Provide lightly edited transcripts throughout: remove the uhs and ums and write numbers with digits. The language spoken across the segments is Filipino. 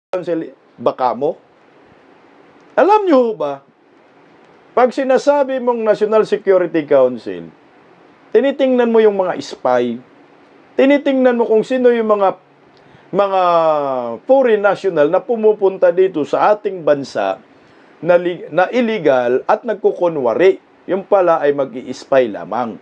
Council baka mo? Alam niyo ba, pag sinasabi mong National Security Council, tinitingnan mo yung mga spy, tinitingnan mo kung sino yung mga foreign national na pumupunta dito sa ating bansa na illegal at nagkukunwari. Yung pala ay mag-i-spy lamang.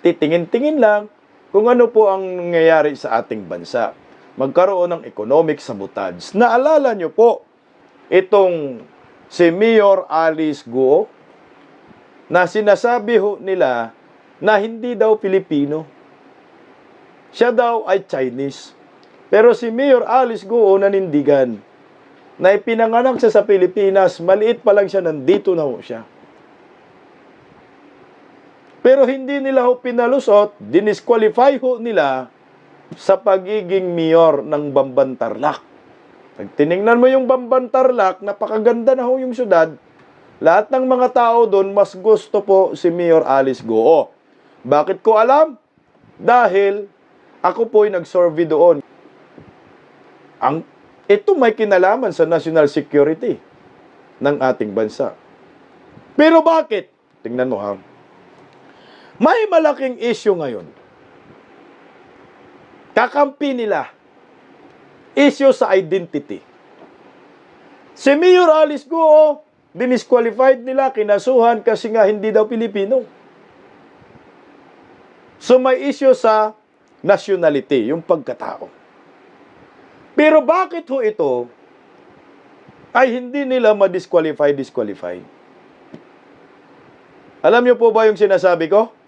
Titingin-tingin lang kung ano po ang nangyayari sa ating bansa. Magkaroon ng economic sabotage. Naalala nyo po, itong si Mayor Alice Guo, na sinasabi ho nila na hindi daw Pilipino. Siya daw ay Chinese. Pero si Mayor Alice Guo nanindigan na ipinanganak siya sa Pilipinas, maliit pa lang siya, nandito na ho siya. Pero hindi nila ho pinalusot, dinisqualify ho nila sa pagiging mayor ng Bamban-Tarlac. Pag tiningnan mo yung Bamban-Tarlac, napakaganda na ho yung syudad. Lahat ng mga tao doon, mas gusto po si Mayor Alice Guo. Bakit ko alam? Dahil ako po ay nag-survey doon. Ito may kinalaman sa national security ng ating bansa. Pero bakit? Tingnan mo ha. May malaking issue ngayon. Kakampi nila. Issue sa identity. Si Mayor Alice Guo, dinisqualified nila, kinasuhan kasi nga hindi daw Pilipino. So may issue sa nationality, yung pagkatao. Pero bakit ho ito ay hindi nila ma-disqualify? Alam niyo po ba yung sinasabi ko?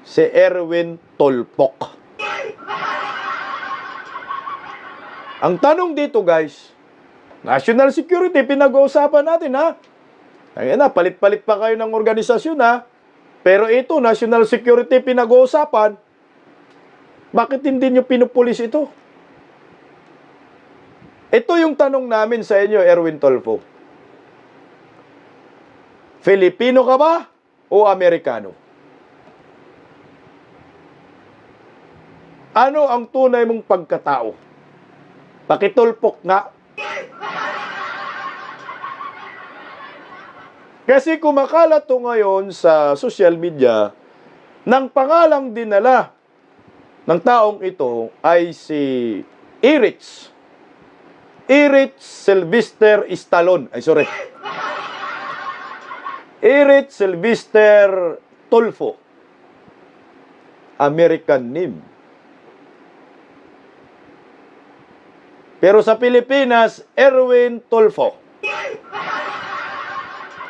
Si Erwin Tolpok. Ang tanong dito guys, national security, pinag-uusapan natin ha. Ayan na, palit-palit pa kayo ng organisasyon ha. Pero ito, national security, pinag-uusapan. Bakit hindi nyo pinupulis ito? Ito yung tanong namin sa inyo, Erwin Tolpo. Filipino ka ba o Amerikano? Ano ang tunay mong pagkatao? Pakitulpok nga. Kasi kumakalat to ngayon sa social media ng pangalang dinala ng taong ito ay si Erich Sylvester Stallone. Erich Sylvester Tulfo. American name. Pero sa Pilipinas, Erwin Tulfo.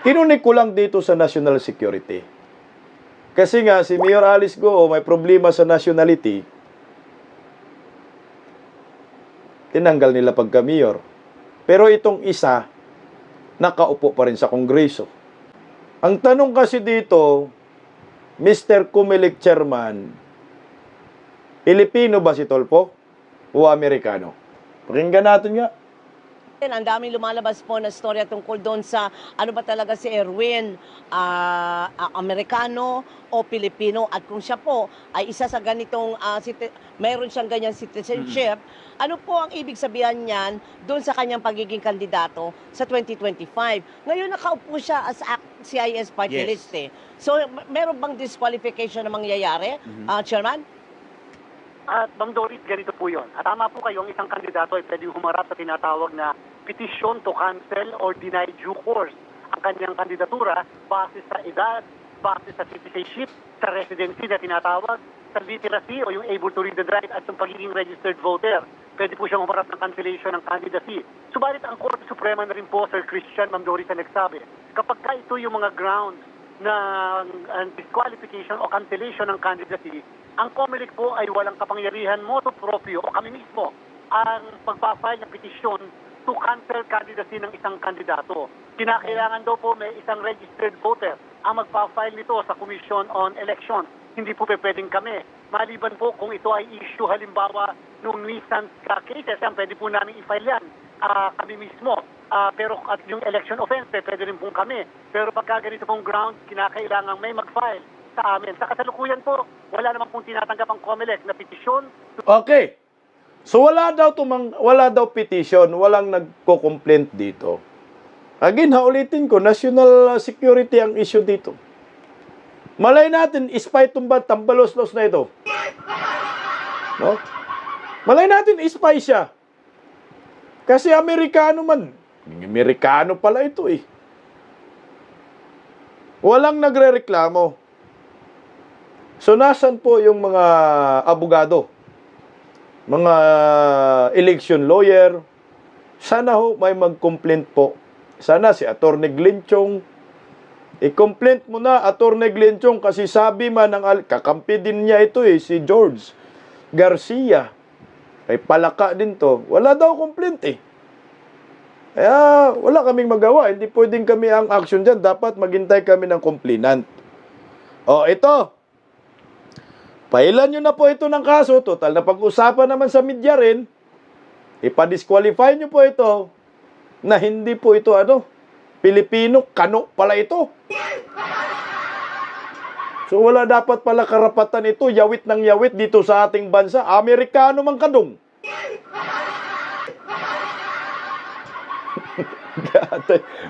Kinunik ko lang dito sa national security. Kasi nga, si Mayor Alice Guo may problema sa nationality. Tinanggal nila pagka-mayor. Pero itong isa, nakaupo pa rin sa Kongreso. Ang tanong kasi dito, Mr. Comelec Chairman, Pilipino ba si Tulfo o Amerikano? Pakinggan natin nga. Ang daming lumalabas po na storya tungkol doon sa ano ba talaga si Erwin, Amerikano o Pilipino, at kung siya po ay isa sa ganitong, mayroon siyang ganyan citizenship, ano po ang ibig sabihin niyan doon sa kanyang pagiging kandidato sa 2025? Ngayon nakaupo siya as CIS party list eh. So meron bang disqualification na mangyayari, Chairman? At Ma'am Doris, ganito po yun. At tama po kayo, ang isang kandidato ay pwedeng humarap sa tinatawag na petition to cancel or deny due course ang kanyang kandidatura base sa edad, base sa citizenship, sa residency na tinatawag, sa literacy o yung able to read and write at yung pagiging registered voter. Pwede po siyang humarap ng cancellation ng candidacy. Subalit ang Korte Suprema na rin po, Sir Christian, Ma'am Doris, na nagsabi, kapag ka ito yung mga grounds ng disqualification o cancellation ng candidacy, ang COMELEC po ay walang kapangyarihan motu proprio o kami mismo ang pagpapile ng petisyon to cancel candidacy ng isang kandidato. Kinakailangan daw po may isang registered voter ang magpapile nito sa Commission on Elections. Hindi po pwedeng kami. Maliban po kung ito ay issue halimbawa nung nuisance cases, yan, pwede po namin i-file yan kami mismo. Pero at yung election offense, pwede rin pong kami. Pero pagka ganito pong grounds, kinakailangan may mag-file sa amin. Sa kasalukuyan po, wala naman pong tinatanggap ang COMELEC na petisyon. Okay. So wala daw petition, walang nagko-complaint dito. Again, ulitin ko, national security ang issue dito. Malay natin, spy tumba, tambalos-los na ito. No? Malay natin, spy siya. Kasi Amerikano man. Amerikano pala ito eh. Walang nagrereklamo. So, nasan po yung mga abogado? Mga election lawyer? Sana ho may mag-complaint po. Sana si Atty. Glinchong, i-complaint mo na, Atty. Glinchong, kasi sabi man ng kakampi din niya ito eh, si George Garcia. Ay palaka din to. Wala daw complaint eh. Kaya wala kaming magawa. Hindi pwedeng kami ang action dyan. Dapat maghintay kami ng complainant. O, ito. Pailan nyo na po ito ng kaso. Total na pag-usapan naman sa media rin. Ipa-disqualify nyo po ito na hindi po ito Pilipino, kano pala ito. So wala dapat pala karapatan ito, yawit ng yawit dito sa ating bansa. Amerikano mang kadong.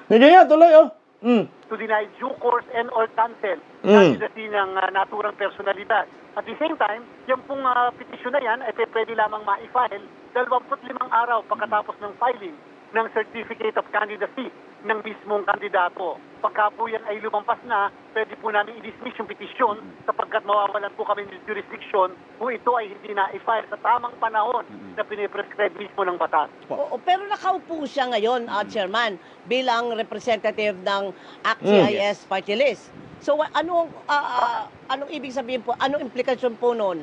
Sige nga, tuloy To deny due course and or cancel candidacy ng naturang personalidad. At the same time, yung pong petisyon na yan ay pwede lamang ma-file 25 araw pagkatapos ng filing ng Certificate of Candidacy ng mismong kandidato. Pagka po yan ay lumampas na, pwede po namin i-dismiss yung petisyon sapagkat mawawalan po kami ng jurisdiction kung ito ay hindi na-file sa tamang panahon na piniprescribe mismo ng batas. Oo, pero nakaupo siya ngayon, Chairman, bilang representative ng ACT-CIS party list. So anong ibig sabihin po, anong implikasyon po noon?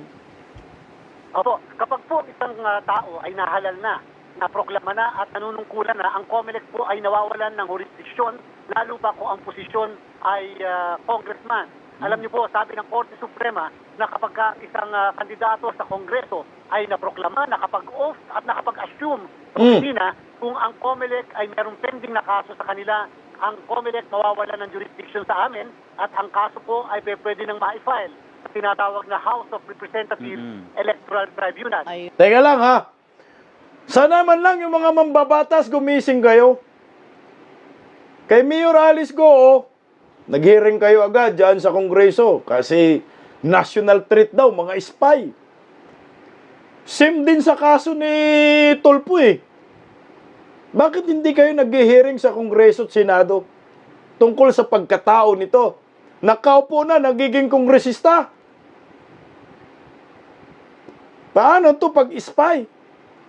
Opo, kapag po isang tao ay nahalal na, naproklama na at nanunungkulan na, ang COMELEC po ay nawawalan ng jurisdiksyon, lalo pa kung ang posisyon ay congressman. Alam niyo po, sabi ng Korte Suprema na kapag isang kandidato sa Kongreso ay naproklama, nakapag-oath at nakapag-assume sa opisina, kung ang COMELEC ay merong pending na kaso sa kanila, ang COMELEC mawawalan ng jurisdiction sa amin at ang kaso po ay pwede nang ma-file sa tinatawag na House of Representatives Electoral Tribunal. Teka lang ha. Sana man lang yung mga mambabatas gumising kayo. Kay Mayor Alice Goo, nag-hearing kayo agad dyan sa Kongreso kasi national threat daw, mga spy. Same din sa kaso ni Tulfo eh. Bakit hindi kayo nag-hearing sa Kongreso at Senado tungkol sa pagkatao nito? Nakaupo na, nagiging kongresista. Paano to pag-spy?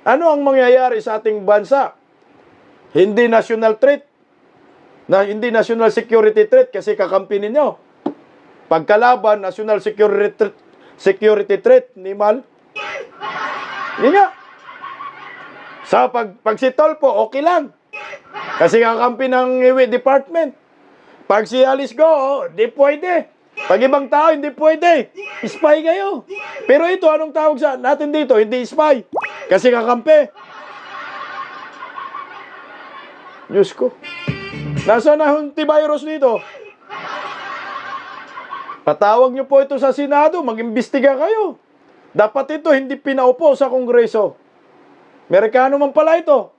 Ano ang mangyayari sa ating bansa? Hindi national threat. Hindi national security threat kasi kakampi ninyo. Pagkalaban, national security threat ni Mal. Yun nga. Sa pag si Tulfo, okay lang. Kasi kakampi ng Iwi Department. Pag si Alice Goo, di pwede. Pag ibang tao, hindi pwede. Spy kayo. Pero ito, anong tawag sa natin dito? Hindi spy. Kasi kakampi. Diyos ko. Nasaan na yung antivirus dito? Patawag niyo po ito sa Senado. Mag-imbestiga kayo. Dapat ito hindi pinaupo sa Kongreso. Amerikano man pala ito.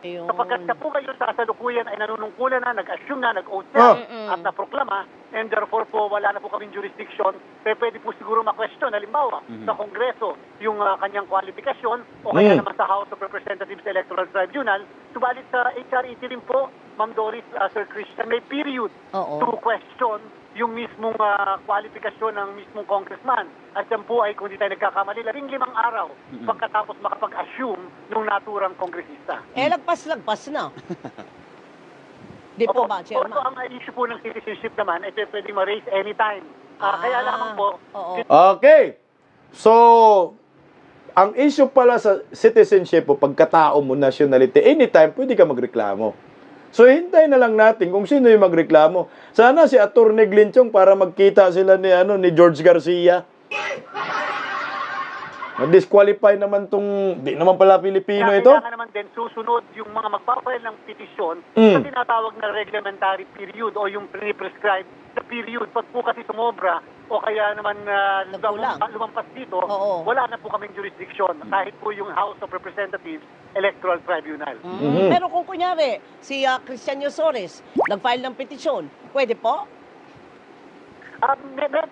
Kapag siya po kayo sa kasalukuyan ay nanunungkulan na, nag-assume na, nag-oath na, at naproklama, and therefore po wala na po kaming jurisdiction, pwede po siguro ma-question, halimbawa, sa Kongreso, yung kanyang kwalifikasyon, o kaya naman sa House of Representatives Electoral Tribunal. Subalit sa HRET rin po, Ma'am Doris, Sir Christian, may period to question yung mismong kwalifikasyon ng mismong congressman. At yan po ay, kung di tayo nagkakamali, 15 araw pagkatapos makapag-assume ng naturang kongresista. Lagpas na. Di po ba, Chairman? Ang issue po ng citizenship naman ay pwede ma-raise anytime. Kaya lamang po. Okay. So, ang issue pala sa citizenship o pagkatao mo, nationality, anytime pwede ka magreklamo. So, hintay na lang natin kung sino yung magreklamo. Sana si Atty. Glinchong para magkita sila ni George Garcia. Na-disqualify naman tong, di naman pala Pilipino ito. Kailangan naman din susunod yung mga magpapile ng petisyon sa tinatawag na reglementary period o yung pre-prescribed na period. Pag po kasi sumobra o kaya naman Nagkulang. lumampas dito, Oo. wala na po kaming jurisdiction kahit po yung House of Representatives Electoral Tribunal. Pero kung kunyari, si Christian Yosores nag-file ng petisyon, pwede po?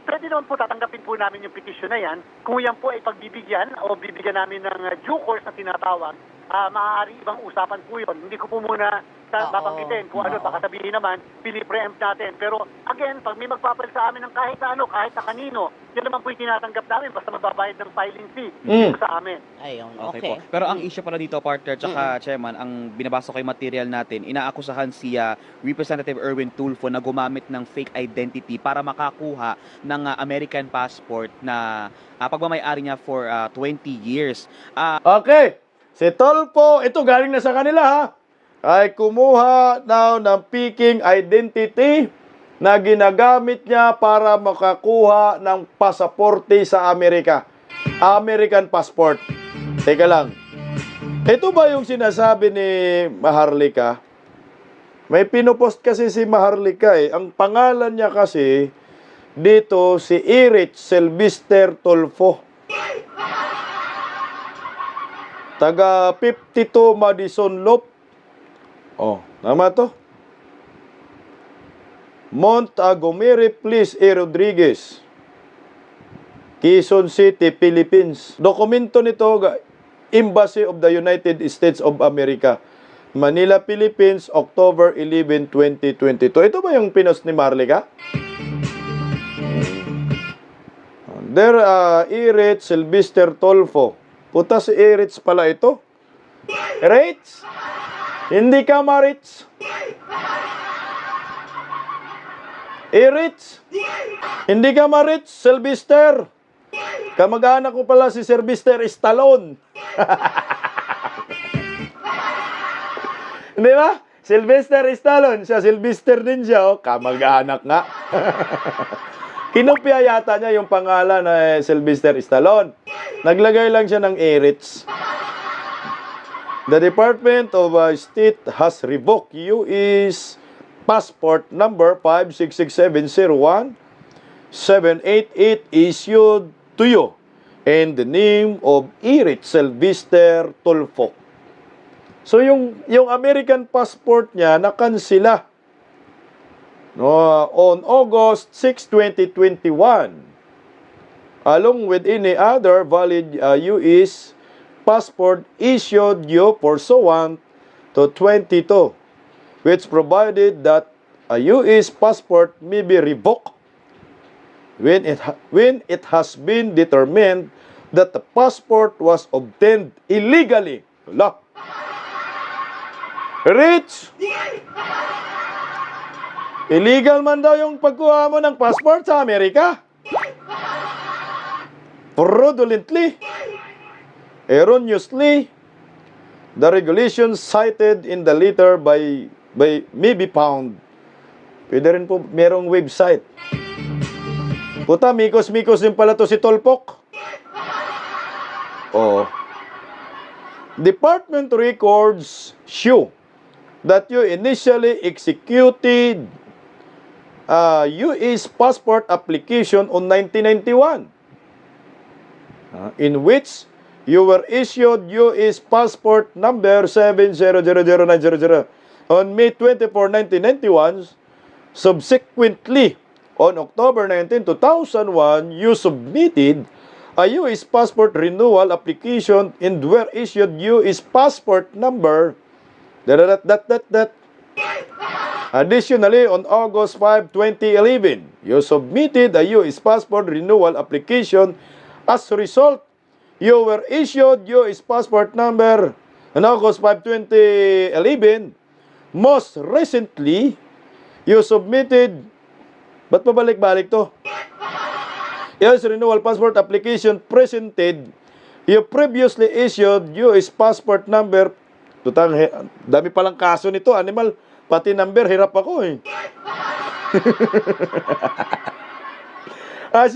Pwede naman po tatanggapin po namin yung petition na yan. Kung yan po ay pagbibigyan o bibigyan namin ng due course na tinatawag, maaari ibang usapan po yun. Hindi ko po muna Oo. babanggitin kung ano, baka sabihin naman, pili-preempt natin. Pero again, pag may magpapalit sa amin ng kahit na ano, kahit na kanino, yan naman po yung tinatanggap namin basta magbabayad ng filing fee sa amin. Ayun, Okay okay. po. Pero ang issue pala dito, partner, tsaka chairman, ang binabasa ko yung material natin, inaakusahan si Representative Erwin Tulfo na gumamit ng fake identity para makakuha ng American passport na pagmamayari niya for 20 years. Okay. Si Tolpo, ito galing na sa kanila ha, ay kumuha daw ng peking identity na ginagamit niya para makakuha ng pasaporte sa Amerika. American passport. Teka lang. Ito ba yung sinasabi ni Maharlika? May pinopost kasi si Maharlika eh. Ang pangalan niya kasi dito si Erich Sylvester Tulfo. Taga 52 Madison Loop. Oh, tama to? Montgomery Place A. Rodriguez, Quezon City, Philippines. Dokumento nito, Embassy of the United States of America, Manila, Philippines, October 11, 2022. Ito ba yung pinost ni Marlica? There, Erich Sylvester Tulfo. Puta si Erich pala ito. Erich? Hindi ka ma-rich. Erich? Hindi ka ma-rich, Sylvester. Kamag-anak ko pala si Sylvester Stallone. Hindi ba? Sylvester Stallone. Siya, Sylvester din siya. Oh. Kamag-anak nga. Kinopya yata niya yung pangalan na Sylvester Stallone. Naglagay lang siya ng Erich. The Department of State has revoked U.S. passport number 566701788 issued to you in the name of Erich Sylvester Tulfo. So yung American passport niya nakansila on August 6, 2021 along with any other valid U.S. passport issued you pursuant to 22, which provided that a U.S. passport may be revoked when it has been determined that the passport was obtained illegally. Wala. Rich! Illegal man daw yung pagkuha mo ng passport sa Amerika. Fraudulently, erroneously, the regulations cited in the letter may be found. Pwede rin po, merong website. Puta, mikos-mikos din pala to si Tolpok. Oh. Department records show that you initially executed U.S. passport application on 1991, in which you were issued U.S. passport number 7000900 on May 24, 1991. Subsequently, on October 19, 2001, you submitted a U.S. passport renewal application and were issued U.S. passport number Additionally, on August 5, 2011, you submitted a U.S. passport renewal application. As a result, you were issued U.S. passport number on August 5, 2011. Most recently, you submitted, ba't pabalik-balik to? U.S. renewal passport application presented, you previously issued U.S. passport number, tutang, dami palang kaso nito, animal, pati number, hirap ako eh. As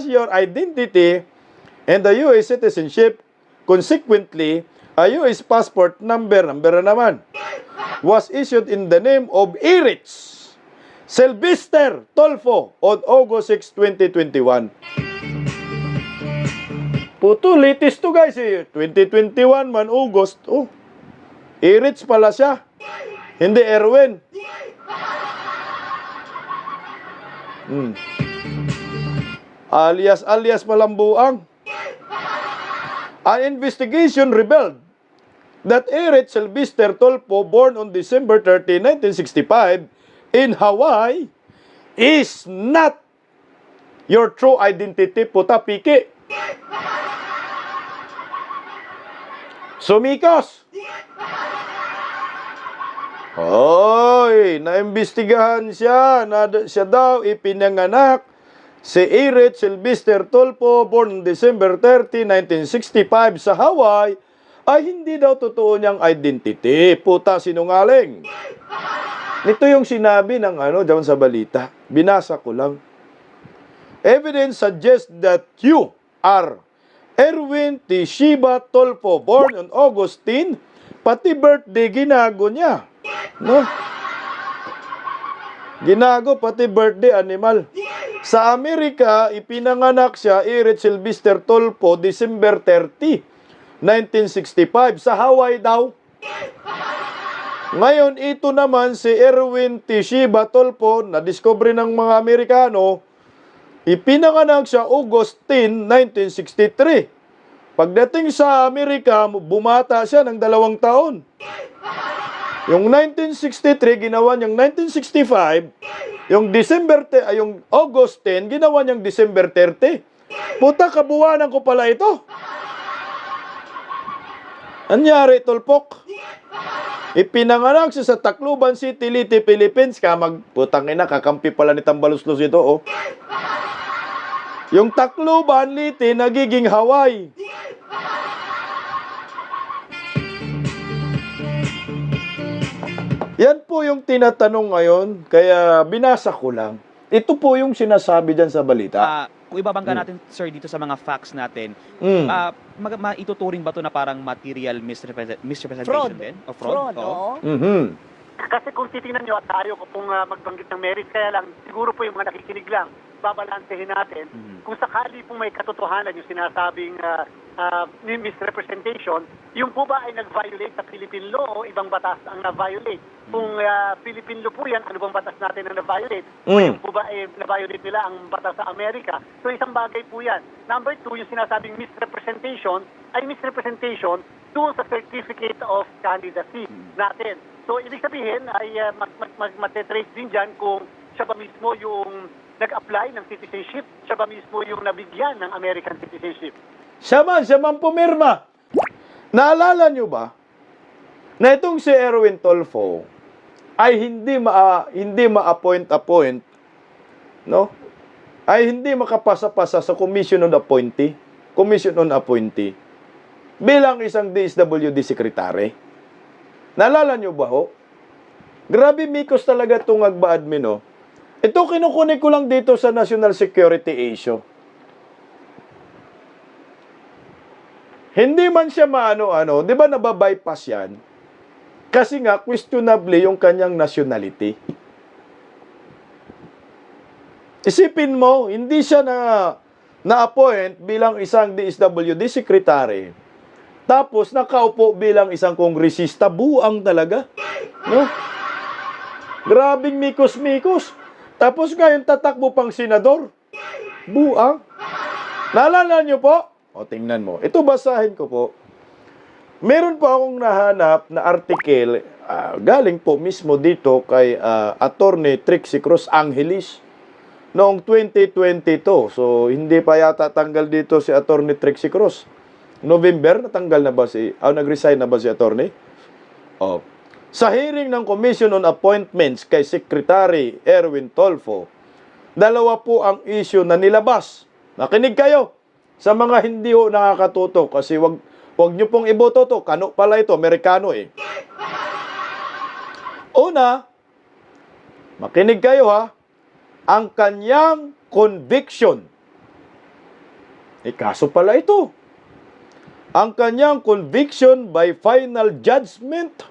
your identity and the U.S. citizenship, consequently, a U.S. passport number na naman, was issued in the name of Erich Sylvester Tolfo on August 6, 2021. Puto, latest to guys eh. 2021 man, August. Oh, Irits pala siya. Hindi Erwin. Alias Malambuang. An investigation revealed that Eric Sylvester Tolpo, born on December 30, 1965, in Hawaii, is not your true identity, puta piki. Sumikos. Hoy, naimbestigahan siya na siya daw ipinanganak si Eric Sylvester Tolpo, born on December 30, 1965 sa Hawaii, ay hindi daw totoo niyang identity. Puta, sinungaling. Ito yung sinabi ng diyan sa balita. Binasa ko lang. Evidence suggests that you are Erwin T. Shiba Tolpo, born on August 10, pati birthday ginago niya. No? Ginago pati birthday animal. Sa Amerika, ipinanganak siya, Eric Sylvester Tolpo, December 30, 1965. Sa Hawaii daw. Ngayon, ito naman si Erwin T. Shiba Tolpo, na-discover ng mga Amerikano, ipinanganak siya August 10, 1963. Pagdating sa Amerika, bumata siya ng 2 taon. Yung 1963, ginawa niyang 1965. Yung yung August 10, ginawa niyang December 30. Puta, kabuwanan ko pala ito. Anyari, Tolpok? Ipinanganak siya sa Tacloban City, Leyte, Philippines. Putang ina, kakampi pala ni Tambaluslos ito, oh. Yung Tacloban, Leyte, nagiging Hawaii. Yan po yung tinatanong ngayon, kaya binasa ko lang. Ito po yung sinasabi dyan sa balita. Kung ibabangga natin, sir, dito sa mga facts natin, maituturing ba ito na parang material misrepresentation din? O fraud? Oo. Kasi kung titingnan nyo, at tayo ko pong magbanggit ng merit, kaya lang, siguro po yung mga nakikinig lang, babalansehin natin, kung sakali po may katotohanan yung sinasabing misrepresentation, yung po ba ay nag-violate sa Philippine law o ibang batas ang na-violate? Kung Philippine law po yan, ano bang batas natin ang na-violate? O yung po ba ay na-violate nila ang batas sa Amerika? So isang bagay po yan. Number 2, yung sinasabing misrepresentation ay misrepresentation doon sa certificate of candidacy natin. So ibig sabihin ay matetrace din dyan kung siya ba mismo yung nag-apply ng citizenship, siya ba mismo yung nabigyan ng American citizenship. Siya man pumirma. Naalala nyo ba na itong si Erwin Tolfo ay hindi ma-appoint, no? Ay hindi makapasa-pasa sa Commission on Appointee bilang isang DSWD secretary. Naalala nyo ba ho? Grabe mikos talaga itong agba-admin, no? Ito kinukunik ko lang dito sa National Security issue. Hindi man siya di ba nababypass yan? Kasi nga, questionably yung kanyang nationality. Isipin mo, hindi siya na-appoint bilang isang DSWD secretary. Tapos, nakaupo bilang isang kongresista. Buang talaga. No? Grabing mikos-mikos. Tapos ngayon, tatakbo pang senador. Buang. Naalala niyo po? O, tingnan mo. Ito basahin ko po. Meron po akong nahanap na article galing po mismo dito kay Attorney Trixie Cruz Angelis noong 2022. So, hindi pa yata tanggal dito si Attorney Trixie Cruz. November, natanggal na ba nag-resign na ba si Attorney? O. Sa hearing ng Commission on Appointments kay Secretary Erwin Tolfo, 2 po ang issue na nilabas. Nakinig kayo. Sa mga hindi ho nakakatuto, kasi wag nyo pong iboto to. Kano pala ito, Amerikano eh. Una, makinig kayo ha, ang kanyang conviction. Kaso pala ito. Ang kanyang conviction by final judgment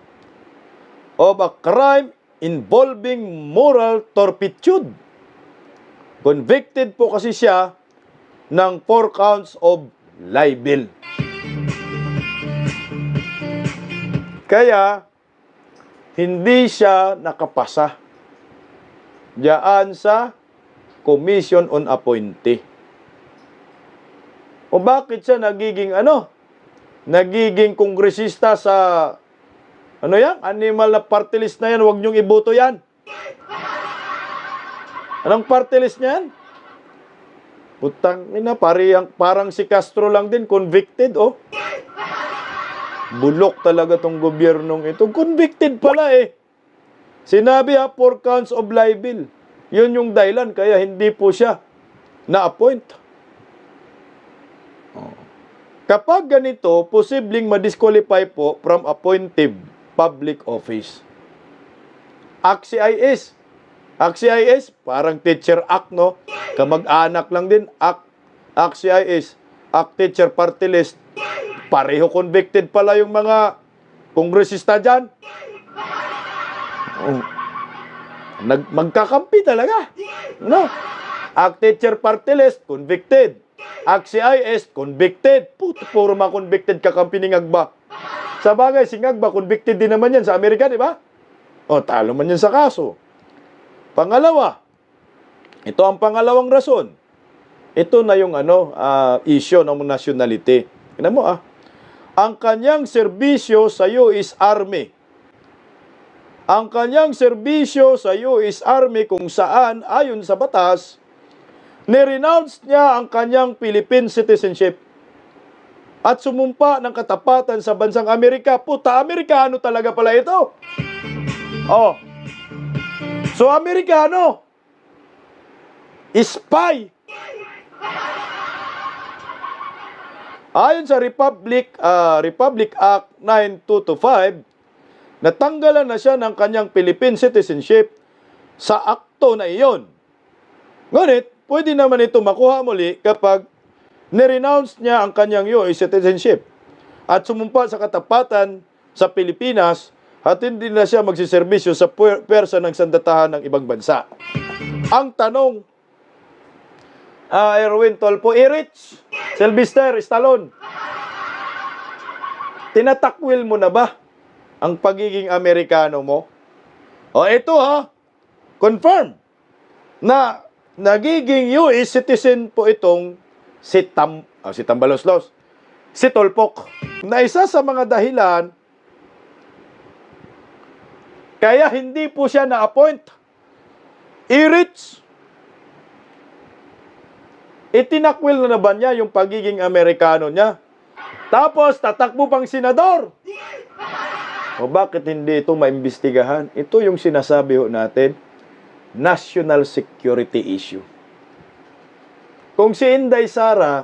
of a crime involving moral turpitude. Convicted po kasi siya ng 4 counts of libel. Kaya, hindi siya nakapasa diyan sa Commission on Appointee. O bakit siya nagiging nagiging kongresista sa animal na party list na yan, huwag niyong iboto yan. Anong party list niyan? Putang ina, parang si Castro lang din, convicted, oh. Bulok talaga tong gobyernong ito. Convicted pala eh. Sinabi 4 counts of libel. Yun yung dahilan, kaya hindi po siya na-appoint. Kapag ganito, posibleng ma-disqualify po from appointive public office. ACT-CIS. ACT-CIS, parang teacher act, no? Kamag-anak lang din, ACT-CIS. ACT Teacher Party List. Pareho convicted pala yung mga kongresista dyan. Magkakampi talaga. No? ACT Teacher Party List, convicted. ACT-CIS, convicted. Puro mga convicted kakampi ni Ngagba. Sa bagay, si Ngagba, convicted din naman yan sa Amerika, di ba? O, talo man yan sa kaso. Pangalawa, ito ang pangalawang rason. Ito na yung issue ng nationality. Tignan mo ang kanyang serbisyo sa US Army. Ang kanyang serbisyo sa US Army kung saan, ayon sa batas, nirenounce niya ang kanyang Philippine citizenship at sumumpa ng katapatan sa bansang Amerika. Puta, Amerikano talaga pala ito. Oh. So, Amerikano. Spy. Ayon sa Republic Act 9225, natanggalan na siya ng kanyang Philippine citizenship sa akto na iyon. Ngunit, pwede naman ito makuha muli kapag nirenounce niya ang kanyang US citizenship at sumumpa sa katapatan sa Pilipinas at hindi na siya magsiservisyo sa pwersa ng sandatahan ng ibang bansa. Ang tanong, Erwin Tolpo, Rich, Sylvester Stallone, tinatakwil mo na ba ang pagiging Amerikano mo? O ito confirm na nagiging US citizen po itong si Tambaloslos, si Tolpok, na isa sa mga dahilan kaya hindi po siya na-appoint. Rich, itinakwil na ba niya yung pagiging Amerikano niya? Tapos, tatakbo pang senador. O bakit hindi ito maimbestigahan? Ito yung sinasabi natin, national security issue. Kung si Inday Sara,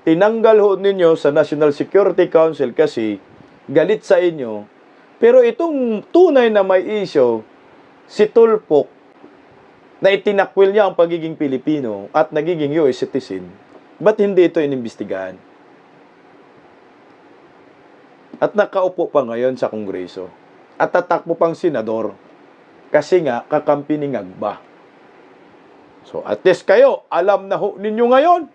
tinanggal ninyo sa National Security Council kasi galit sa inyo, pero itong tunay na may issue, si Tulfok, na itinakwil niya ang pagiging Pilipino at nagiging US citizen, ba't hindi ito inimbestigahan? At nakaupo pa ngayon sa Kongreso. At tatakbo pang senador. Kasi nga, kakampi ni Ngagba. So, at least kayo, alam na ninyo ngayon